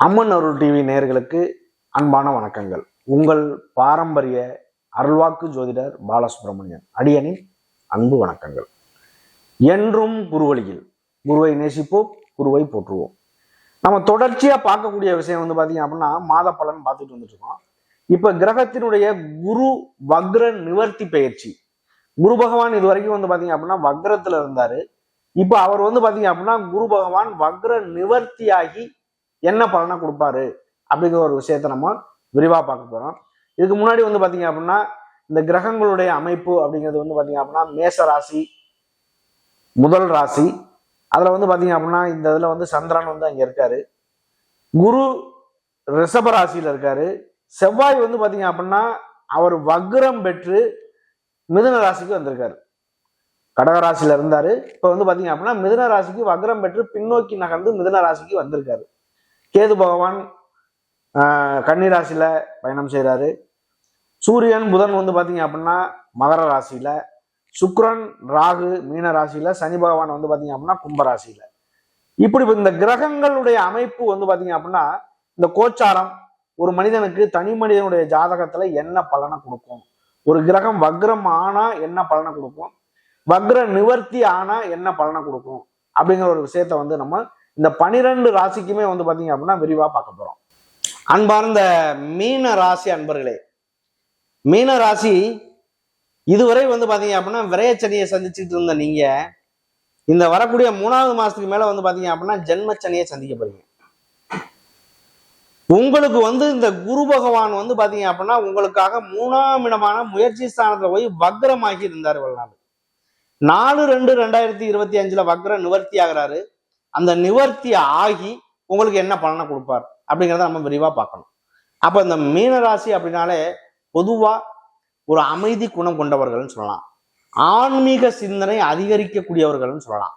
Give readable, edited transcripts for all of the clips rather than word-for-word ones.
அம்மன் அருள் TV நேயர்களுக்கு அன்பான வணக்கங்கள். உங்கள் பாரம்பரிய அருள்வாக்கு ஜோதிடர் பாலசுப்ரமணியன் அடியனின் அன்பு வணக்கங்கள். என்றும் குருவழியில் குருவை நேசிப்போம், குருவை போற்றுவோம். நம்ம தொடர்ச்சியா பார்க்கக்கூடிய விஷயம் பாத்தீங்க அப்படின்னா மாத பலன் பார்த்துட்டு வந்துட்டு இருக்கோம். இப்ப கிரகத்தினுடைய குரு வக்ர நிவர்த்தி பயிற்சி. குரு பகவான் இது வரைக்கும் பாத்தீங்க அப்படின்னா வக்ரத்துல இருந்தாரு. இப்ப அவர் பாத்தீங்க அப்படின்னா குரு பகவான் வக்ர நிவர்த்தியாகி என்ன பலனை கொடுப்பாரு அப்படிங்கிற ஒரு விஷயத்த நம்ம விரிவா பார்க்க போறோம். இதுக்கு முன்னாடி பாத்தீங்க அப்படின்னா இந்த கிரகங்களுடைய அமைப்பு அப்படிங்கிறது பாத்தீங்க அப்படின்னா மேச ராசி முதல் ராசி. அதுல பாத்தீங்க அப்படின்னா இந்த இதுல சந்திரன் அங்க இருக்காரு. குரு ரிஷப ராசியில இருக்காரு. செவ்வாய் பாத்தீங்க அப்படின்னா அவர் வக்ரம் பெற்று மிதுன ராசிக்கு வந்திருக்காரு. கடகராசியில இருந்தாரு. இப்ப பாத்தீங்க அப்படின்னா மிதுன ராசிக்கு வக்ரம் பெற்று பின்னோக்கி நகர்ந்து மிதுன ராசிக்கு வந்திருக்காரு. கேது பகவான் கன்னிராசியில பயணம் செய்யறாரு. சூரியன் புதன் பாத்தீங்க அப்படின்னா மகர ராசியில, சுக்கிரன் ராகு மீன ராசியில, சனி பகவான் பாத்தீங்க அப்படின்னா கும்பராசியில. இப்படி இந்த கிரகங்களுடைய அமைப்பு பாத்தீங்க அப்படின்னா இந்த கோச்சாரம் ஒரு மனிதனுக்கு தனி மனிதனுடைய ஜாதகத்துல என்ன பலனை கொடுக்கும், ஒரு கிரகம் வக்ரம் ஆனா என்ன பலனை கொடுக்கும், வக்ர நிவர்த்தி ஆனா என்ன பலனை கொடுக்கும் அப்படிங்கிற ஒரு விஷயத்த நம்ம இந்த 12 ராசிக்குமே பாத்தீங்க அப்படின்னா விரிவா பார்க்க போறோம். அன்பார்ந்த மீன ராசி அன்பர்களே, மீன ராசி இதுவரை பாத்தீங்க அப்படின்னா விரயச்சனியை சந்திச்சுட்டு இருந்த நீங்க இந்த வரக்கூடிய 3வது மாசத்துக்கு மேல பாத்தீங்க அப்படின்னா ஜென்மச்சனியை சந்திக்க போறீங்க. உங்களுக்கு இந்த குரு பகவான் பாத்தீங்க அப்படின்னா உங்களுக்காக 3ஆம் இடமான முயற்சி ஸ்தானத்துல போய் வக்ரமாகி இருந்தாரு. 4/2/2025 வக்ர நிவர்த்தி ஆகிறாரு. அந்த நிவர்த்தி ஆகி உங்களுக்கு என்ன பலனை கொடுப்பார் அப்படிங்கிறத நம்ம விரிவா பார்க்கணும். அப்ப இந்த மீனராசி அப்படின்னாலே பொதுவா ஒரு அமைதி குணம் கொண்டவர்கள்னு சொல்லலாம். ஆன்மீக சிந்தனை அதிகரிக்கக்கூடியவர்கள்னு சொல்லலாம்.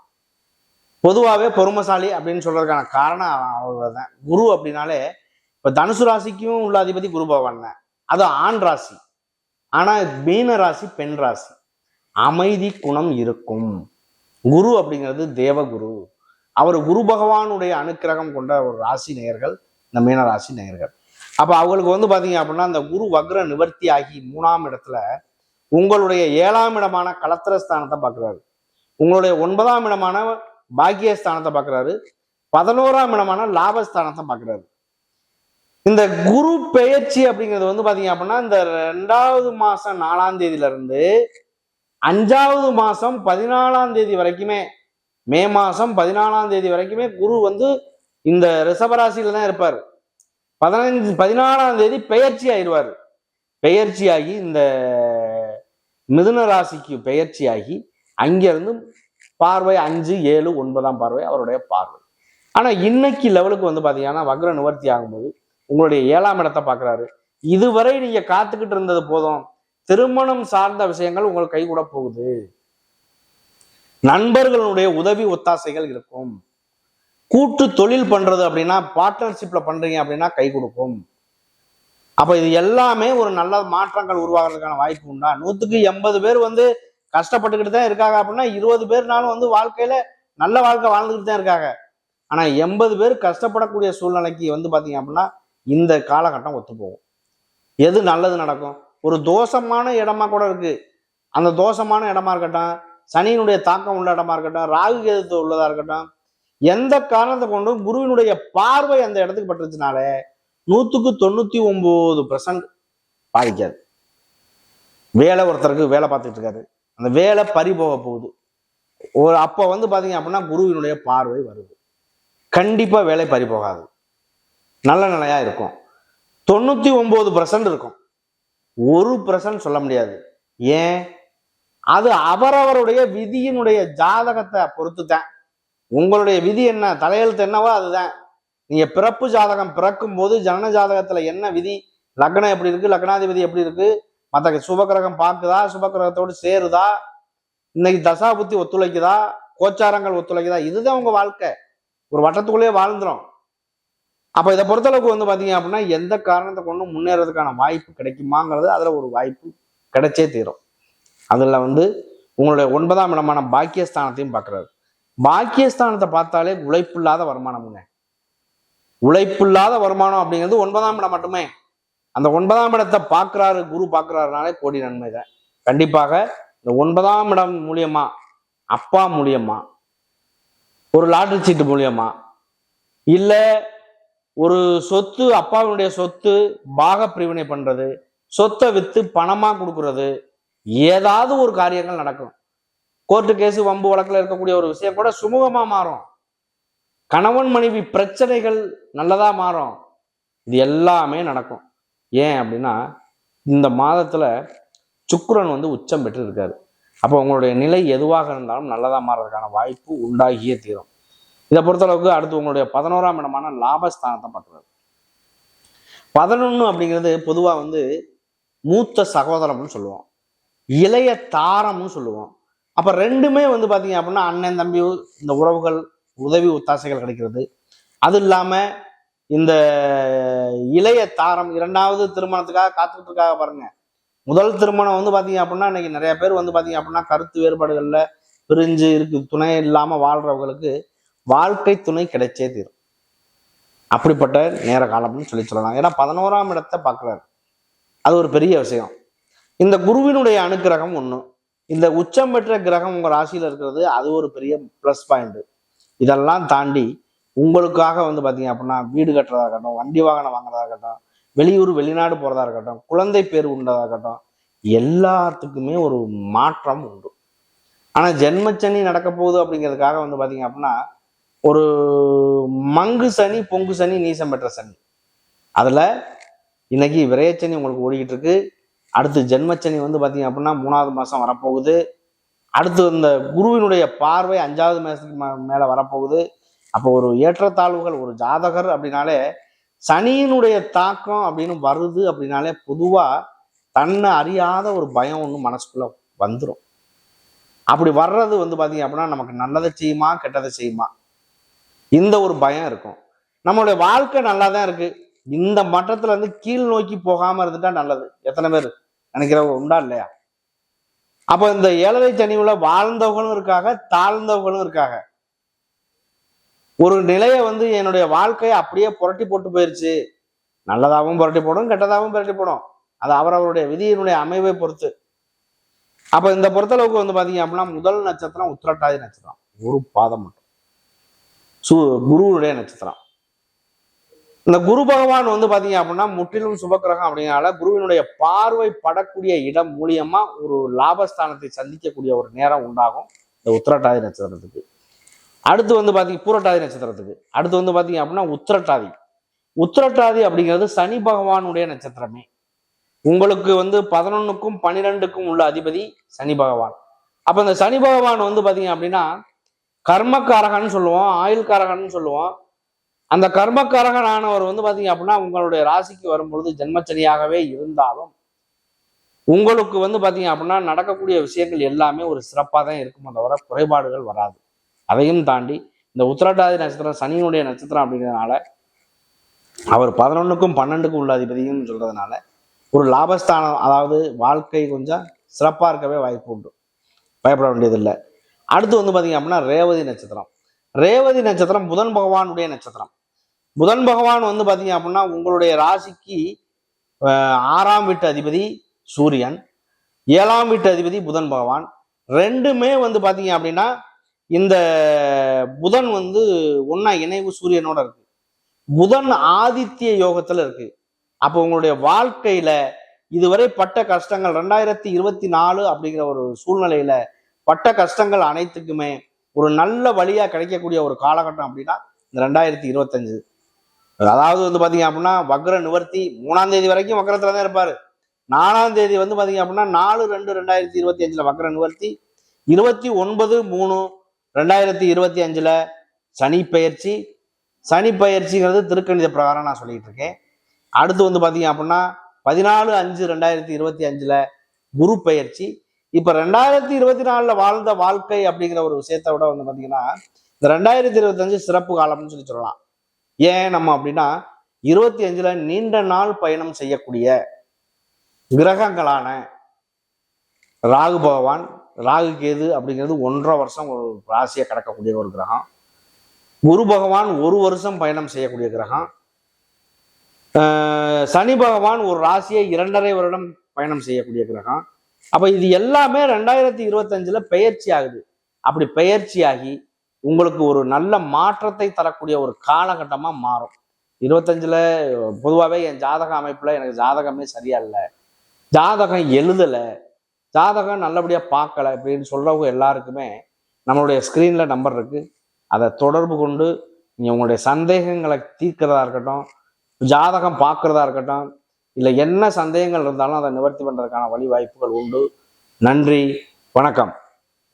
பொதுவாகவே பொறுமைசாலி அப்படின்னு சொல்றதுக்கான காரணம் அவர் தான். குரு அப்படின்னாலே இப்ப தனுசு ராசிக்கும் உள்ள அதிபதி குரு பகவான் தான். அது ஆண் ராசி. ஆனா மீன ராசி பெண் ராசி. அமைதி குணம் இருக்கும். குரு அப்படிங்கிறது தேவகுரு. அவர் குரு பகவானுடைய அனுக்கிரகம் கொண்ட ஒரு ராசி நேயர்கள் இந்த மீன ராசி நேயர்கள். அப்ப அவங்களுக்கு பாத்தீங்க அப்படின்னா அந்த குரு வக்ர நிவர்த்தி ஆகி 3ஆம் இடத்துல உங்களுடைய 7ஆம் இடமான கலத்திரஸ்தானத்தை பார்க்கிறாரு. உங்களுடைய 9ஆம் இடமான பாக்கியஸ்தானத்தை பார்க்கிறாரு. 11ஆம் இடமான லாபஸ்தானத்தை பார்க்கிறாரு. இந்த குரு பெயர்ச்சி அப்படிங்கிறது பாத்தீங்க அப்படின்னா இந்த 2வது மாசம் 4ஆம் தேதியில இருந்து 5வது மாசம் 14ஆம் தேதி வரைக்குமே, மே மாசம் 14ஆம் தேதி வரைக்குமே குரு இந்த ரிஷபராசியில தான் இருப்பார். 14ஆம் தேதி பெயர்ச்சி ஆயிடுவார். பெயர்ச்சியாகி இந்த மிதுன ராசிக்கு பெயர்ச்சியாகி அங்கிருந்து பார்வை 5, 7, 9ஆம் பார்வை அவருடைய பார்வை. ஆனா இன்னைக்கு லெவலுக்கு பாத்தீங்கன்னா வக்ர நிவர்த்தி ஆகும்போது உங்களுடைய 7ஆம் இடத்தை பார்க்கிறாரு. இதுவரை நீங்க காத்துக்கிட்டு இருந்தது போதும், திருமணம் சார்ந்த விஷயங்கள் உங்களுக்கு கை கூட போகுது. நண்பர்களுடைய உதவி ஒத்தாசைகள் இருக்கும். கூட்டு தொழில் பண்றது அப்படின்னா பார்ட்னர்ஷிப்ல பண்றீங்க அப்படின்னா கை கொடுக்கும். அப்ப இது எல்லாமே ஒரு நல்ல மாற்றங்கள் உருவாகிறதுக்கான வாய்ப்பு உண்டா? 100க்கு 80 பேர் கஷ்டப்பட்டுக்கிட்டு தான் இருக்காங்க அப்படின்னா 20 பேர்னாலும் வாழ்க்கையில நல்ல வாழ்க்கை வாழ்ந்துக்கிட்டு தான் இருக்காங்க. ஆனா 80 பேர் கஷ்டப்படக்கூடிய சூழ்நிலைக்கு பாத்தீங்க அப்படின்னா இந்த காலகட்டம் ஒத்து போகும். எது நல்லது நடக்கும்? ஒரு தோஷமான இடமா கூட இருக்கு. அந்த தோஷமான இடமா இருக்கட்டும், சனியினுடைய தாக்கம் உள்ள இடமா இருக்கட்டும், ராகு கேது உள்ளதா இருக்கட்டும், எந்த காரணத்தை கொண்டும் குருவினுடைய பார்வை அந்த இடத்துக்கு பட்டுருச்சுனாலே 100க்கு 99% பாதிக்காது. வேலை ஒருத்தருக்கு வேலை பார்த்துட்டு இருக்காரு, அந்த வேலை பறி போக போகுது. அப்ப பாத்தீங்க அப்படின்னா குருவினுடைய பார்வை வருது. கண்டிப்பா வேலை பறி போகாது, நல்ல நிலையா இருக்கும். 99% இருக்கும், 1% சொல்ல முடியாது. ஏன்? அது அவரவருடைய விதியினுடைய ஜாதகத்தை பொறுத்து தான். உங்களுடைய விதி என்ன, தலையெழுத்து என்னவோ அதுதான். நீங்க பிறப்பு ஜாதகம் பிறக்கும் போது ஜனன ஜாதகத்துல என்ன விதி, லக்னம் எப்படி இருக்கு, லக்னாதிபதி எப்படி இருக்கு, மற்ற சுபகிரகம் பார்க்குதா, சுபகிரகத்தோடு சேருதா, இன்னைக்கு தசாபுத்தி ஒத்துழைக்குதா, கோச்சாரங்கள் ஒத்துழைக்குதா, இதுதான் உங்க வாழ்க்கை. ஒரு வட்டத்துக்குள்ளேயே வாழ்ந்துரும். அப்ப இதை பொறுத்தளவுக்கு பாத்தீங்க அப்படின்னா எந்த காரணத்தை கொண்டும் முன்னேறதுக்கான வாய்ப்பு கிடைக்குமாங்கிறது அதுல ஒரு வாய்ப்பு கிடைச்சே தீரும். அதுல உங்களுடைய 9ஆம் இடமான பாக்கியஸ்தானத்தையும் பார்க்கிறாரு. பாக்கியஸ்தானத்தை பார்த்தாலே உழைப்பு இல்லாத வருமானமுங்க. உழைப்பில்லாத வருமானம் அப்படிங்கிறது 9ஆம் இடம் மட்டுமே. அந்த 9ஆம் இடத்தை பார்க்கிறாரு, குரு பார்க்கிறாருனாலே கோடி நன்மை தான். கண்டிப்பாக இந்த 9ஆம் இடம் மூலியமா, அப்பா மூலியமா, ஒரு லாட்டரி சீட்டு மூலியமா, இல்ல ஒரு சொத்து, அப்பாவுடைய சொத்து பாக பிரிவினை பண்றது, சொத்தை வித்து பணமா கொடுக்கறது, ஏதாவது ஒரு காரியங்கள் நடக்கும். கோர்ட்டு கேஸ் வம்பு வழக்குல இருக்கக்கூடிய ஒரு விஷயம் கூட சுமூகமா மாறும். கணவன் மனைவி பிரச்சனைகள் நல்லதா மாறும். இது எல்லாமே நடக்கும். ஏன் அப்படின்னா இந்த மாதத்துல சுக்கிரன் வந்து உச்சம் பெற்று இருக்காரு. அப்போ உங்களுடைய நிலை எதுவாக இருந்தாலும் நல்லதா மாறதுக்கான வாய்ப்பு உண்டாகியே தீரும். இதை பொறுத்தளவுக்கு அடுத்து உங்களுடைய 11ஆம் இடமான லாபஸ்தானத்தை பார்க்குறாரு. 11 அப்படிங்கிறது பொதுவா வந்து மூத்த சகோதரம்னு சொல்லுவோம், இளைய தாரம்னு சொல்லுவோம். அப்ப ரெண்டுமே வந்து பாத்தீங்க அப்படின்னா அண்ணன் தம்பி இந்த உறவுகள், உதவி ஒத்தாசைகள் கிடைக்கிறது. அது இல்லாம இந்த இளைய தாரம் 2வது திருமணத்துக்காக காத்துக்கிட்டு இருக்காங்க பாருங்க. முதல் திருமணம் வந்து பாத்தீங்க அப்படின்னா இன்னைக்கு நிறைய பேர் வந்து பாத்தீங்க அப்படின்னா கருத்து வேறுபாடுகள்ல பிரிஞ்சு இருக்கு, துணை இல்லாம வாழ்றவங்களுக்கு வாழ்க்கை துணை கிடைச்சே தீரும். அப்படிப்பட்ட நேர காலம்னு சொல்லலாம். ஏன்னா 11ஆம் இடத்தை பார்க்கிறாரு. அது ஒரு பெரிய விஷயம். இந்த குருவினுடைய அனுக்கிரகம் ஒண்ணு, இந்த உச்சம் பெற்ற கிரகம் உங்க ராசியில இருக்கிறது, அது ஒரு பெரிய பிளஸ் பாயிண்ட். இதெல்லாம் தாண்டி உங்களுக்காக வந்து பாத்தீங்க அப்படின்னா வீடு கட்டுறதா இருக்கட்டும், வண்டி வாகனம் வாங்குறதா இருக்கட்டும், வெளியூர் வெளிநாடு போறதா இருக்கட்டும், குழந்தை பேர் உண்டதா இருக்கட்டும், எல்லாத்துக்குமே ஒரு மாற்றம் உண்டு. ஆனா ஜென்மச்சனி நடக்க போகுது அப்படிங்கிறதுக்காக வந்து பாத்தீங்க அப்படின்னா ஒரு மங்கு சனி, பொங்கு சனி, நீசம் பெற்ற சனி, அதுல இன்னைக்கு விரயச்சனி உங்களுக்கு ஓடிக்கிட்டு இருக்கு. அடுத்து ஜென்மச்சனி வந்து பாத்தீங்க அப்படின்னா 3வது மாசம் வரப்போகுது. அடுத்து இந்த குருவினுடைய பார்வை 5வது மாசத்துக்கு மேல வரப்போகுது. அப்போ ஒரு ஏற்றத்தாழ்வுகள், ஒரு ஜாதகர் அப்படின்னாலே சனியினுடைய தாக்கம் அப்படின்னு வருது அப்படின்னாலே பொதுவா தன்னை அறியாத ஒரு பயம் ஒன்று மனசுக்குள்ள வந்துடும். அப்படி வர்றது வந்து பாத்தீங்க அப்படின்னா நமக்கு நல்லதை செய்யுமா கெட்டதை செய்யுமா, இந்த ஒரு பயம் இருக்கும். நம்மளுடைய வாழ்க்கை நல்லா தான் இருக்கு, இந்த மட்டத்துல இருந்து கீழ் நோக்கி போகாம இருந்துட்டா நல்லது. எத்தனை பேர் நினைக்கிறவங்க உண்டா இல்லையா? அப்ப இந்த 7ரை சனிவுல வாழ்ந்தவர்களும் இருக்காங்க, தாழ்ந்தவர்களும் இருக்காங்க. ஒரு நிலையை வந்து என்னுடைய வாழ்க்கையை அப்படியே புரட்டி போட்டு போயிருச்சு, நல்லதாகவும் புரட்டி போடும், கெட்டதாகவும் புரட்டி போடும். அது அவரவருடைய விதியினுடைய அமைவை பொறுத்து. அப்ப இந்த பொறுத்தளவுக்கு வந்து பாத்தீங்க அப்படின்னா முதல் நட்சத்திரம் உத்திரட்டாதி நட்சத்திரம், ஒரு பாதம் மட்டும் குருவுடைய நட்சத்திரம். இந்த குரு பகவான் வந்து பாத்தீங்க அப்படின்னா முற்றிலும் சுபக்கிரகம் அப்படிங்கிறனால குருவினுடைய பார்வை படக்கூடிய இடம் மூலியமா ஒரு லாபஸ்தானத்தை சந்திக்கக்கூடிய ஒரு நேரம் உண்டாகும் இந்த உத்திரட்டாதி நட்சத்திரத்துக்கு. அடுத்து வந்து பாத்தீங்க பூரட்டாதி நட்சத்திரத்துக்கு அடுத்து வந்து பாத்தீங்க அப்படின்னா உத்திரட்டாதி. உத்திரட்டாதி அப்படிங்கிறது சனி பகவானுடைய நட்சத்திரமே. உங்களுக்கு வந்து 11க்கும் 12க்கும் உள்ள அதிபதி சனி பகவான். அப்ப இந்த சனி பகவான் வந்து பாத்தீங்க அப்படின்னா கர்மக்காரகன்னு சொல்லுவோம், ஆயுள்காரகன்னு சொல்லுவோம். அந்த கர்மக்காரகனானவர் வந்து பாத்தீங்க அப்படின்னா உங்களுடைய ராசிக்கு வரும்பொழுது ஜென்மச்சனியாகவே இருந்தாலும் உங்களுக்கு வந்து பாத்தீங்க அப்படின்னா நடக்கக்கூடிய விஷயங்கள் எல்லாமே ஒரு சிறப்பாக தான் இருக்குமே தவிர குறைபாடுகள் வராது. அதையும் தாண்டி இந்த உத்திரட்டாதி நட்சத்திரம் சனியினுடைய நட்சத்திரம் அப்படிங்கிறதுனால அவர் 11க்கும் 12க்கும் உள்ள அதிபதியும் சொல்றதுனால ஒரு லாபஸ்தானம், அதாவது வாழ்க்கை கொஞ்சம் சிறப்பா இருக்கவே வாய்ப்பு உண்டு, பயப்பட வேண்டியதில்லை. அடுத்து வந்து பாத்தீங்க அப்படின்னா ரேவதி நட்சத்திரம். ரேவதி நட்சத்திரம் புதன் பகவானுடைய நட்சத்திரம். புதன் பகவான் வந்து பாத்தீங்க அப்படின்னா உங்களுடைய ராசிக்கு 6ஆம் வீட்டு அதிபதி சூரியன், 7ஆம் வீட்டு அதிபதி புதன் பகவான். ரெண்டுமே வந்து பாத்தீங்க அப்படின்னா இந்த புதன் வந்து ஒன்னா இணைவு சூரியனோட இருக்கு. புதன் ஆதித்ய யோகத்துல இருக்கு. அப்போ உங்களுடைய வாழ்க்கையில இதுவரை பட்ட கஷ்டங்கள் 2024 அப்படிங்கிற ஒரு சூழ்நிலையில பட்ட கஷ்டங்கள் அனைத்துக்குமே ஒரு நல்ல வழியா கிடைக்கக்கூடிய ஒரு காலகட்டம் அப்படின்னா இந்த 2025. அதாவது வந்து பாத்தீங்க அப்படின்னா வக்ர நிவர்த்தி 3ஆம் தேதி வரைக்கும் வக்ரத்துல தான் இருப்பாரு. 4ஆம் தேதி வந்து பாத்தீங்க அப்படின்னா 4/2/2025 வக்ர நிவர்த்தி. 29/3/2025 சனி பெயர்ச்சி. சனி பெயர்ச்சிங்கிறது திருக்கணித பிரகாரம் நான் சொல்லிட்டு இருக்கேன். அடுத்து வந்து பாத்தீங்க அப்படின்னா 14/5/2025 குரு பெயர்ச்சி. இப்ப 2024 வாழ்ந்த வாழ்க்கை அப்படிங்கிற ஒரு விஷயத்த விட வந்து பாத்தீங்கன்னா இந்த 2025 சிறப்பு காலம்னு சொல்லலாம். ஏன் நம்ம அப்படின்னா 25 நீண்ட நாள் பயணம் செய்யக்கூடிய கிரகங்களான ராகு பகவான், ராகு கேது அப்படிங்கிறது 1.5 வருஷம் ஒரு ராசியை கடக்கக்கூடிய ஒரு கிரகம். குரு பகவான் 1 வருஷம் பயணம் செய்யக்கூடிய கிரகம். சனி பகவான் ஒரு ராசியை 2.5 வருடம் பயணம் செய்யக்கூடிய கிரகம். அப்ப இது எல்லாமே 2025 பெயர்ச்சி ஆகுது. அப்படி பெயர்ச்சியாகி உங்களுக்கு ஒரு நல்ல மாற்றத்தை தரக்கூடிய ஒரு காலகட்டமா மாறும். 25ல பொதுவாகவே என் ஜாதக அமைப்புல எனக்கு ஜாதகமே சரியா இல்லை, ஜாதகம் எழுதல, ஜாதகம் நல்லபடியா பார்க்கல அப்படின்னு சொல்றவங்க எல்லாருக்குமே நம்மளுடைய ஸ்கிரீன்ல நம்பர் இருக்கு. அதை தொடர்பு கொண்டு நீங்க உங்களுடைய சந்தேகங்களை தீர்க்கிறதா இருக்கட்டும், ஜாதகம் பார்க்கறதா இருக்கட்டும், இல்லை என்ன சந்தேகங்கள் இருந்தாலும் அதை நிவர்த்தி பண்றதுக்கான வழி வாய்ப்புகள் உண்டு. நன்றி, வணக்கம்.